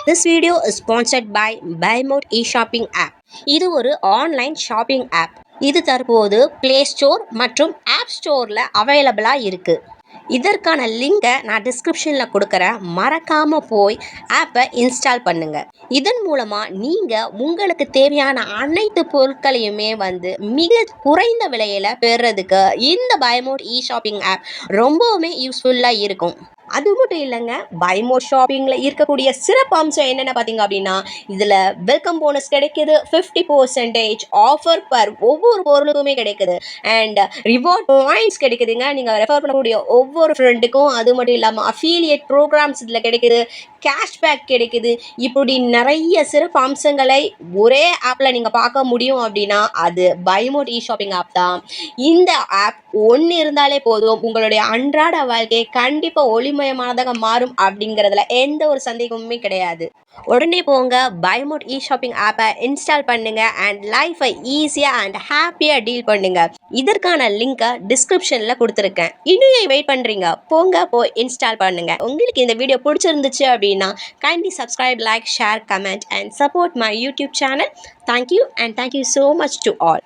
This video is sponsored by BuyMode e-shopping app. இது ஒரு online shopping app. இது தற்போது பிளே ஸ்டோர் மற்றும் ஆப் ஸ்டோரில் அவைலபிளாக இருக்குது. இதற்கான லிங்கை நான் டிஸ்கிரிப்ஷனில் கொடுக்குறேன். மறக்காமல் போய் ஆப்பை இன்ஸ்டால் பண்ணுங்கள். இதன் மூலமாக நீங்கள் உங்களுக்கு தேவையான அனைத்து பொருட்களையுமே மிக குறைந்த விலையில் பெறுறதுக்கு இந்த BuyMode e-shopping ஆப் ரொம்பவுமே யூஸ்ஃபுல்லாக இருக்கும். அது மட்டும் இல்லைங்க, BuyMode ஷாப்பிங்கில் இருக்கக்கூடிய சிறப்பு அம்சம் என்னென்ன பார்த்தீங்க அப்படின்னா, இதில் வெல்கம் போனஸ் கிடைக்கிது, 50% ஆஃபர் பர் ஒவ்வொரு பொருளுக்குமே கிடைக்குது, அண்ட் ரிவார்ட் பாயிண்ட்ஸ் கிடைக்குதுங்க. நீங்கள் ரெஃபர் பண்ணக்கூடிய ஒவ்வொரு ஃப்ரெண்டுக்கும். அது மட்டும் இல்லாமல் அஃபீலியேட் ப்ரோக்ராம்ஸ் இதில் கிடைக்குது, கேஷ்பேக் கிடைக்குது. இப்படி நிறைய சிறப்பு அம்சங்களை ஒரே ஆப்பில் நீங்கள் பார்க்க முடியும் அப்படின்னா அது BuyMode e-shopping ஆப் தான். இந்த ஆப் ஒன்று இருந்தாலே போதும், உங்களுடைய அன்றாட வாழ்க்கை கண்டிப்பாக ஒளிமயமானதாக மாறும் அப்படிங்கிறதுல எந்த ஒரு சந்தேகமுமே கிடையாது. உடனே போங்க, BuyMode e-shopping ஆப்பை இன்ஸ்டால் பண்ணுங்க அண்ட் லைஃபை ஈஸியாக அண்ட் ஹாப்பியாக டீல் பண்ணுங்க. இதற்கான லிங்கை டிஸ்கிரிப்ஷனில் கொடுத்துருக்கேன். இன்னும் வெயிட் பண்ணுறீங்க? போய் இன்ஸ்டால் பண்ணுங்க. உங்களுக்கு இந்த வீடியோ பிடிச்சிருந்துச்சு அப்படின்னா kindly subscribe, like, share, comment and support my YouTube channel. Thank you and thank you so much to all.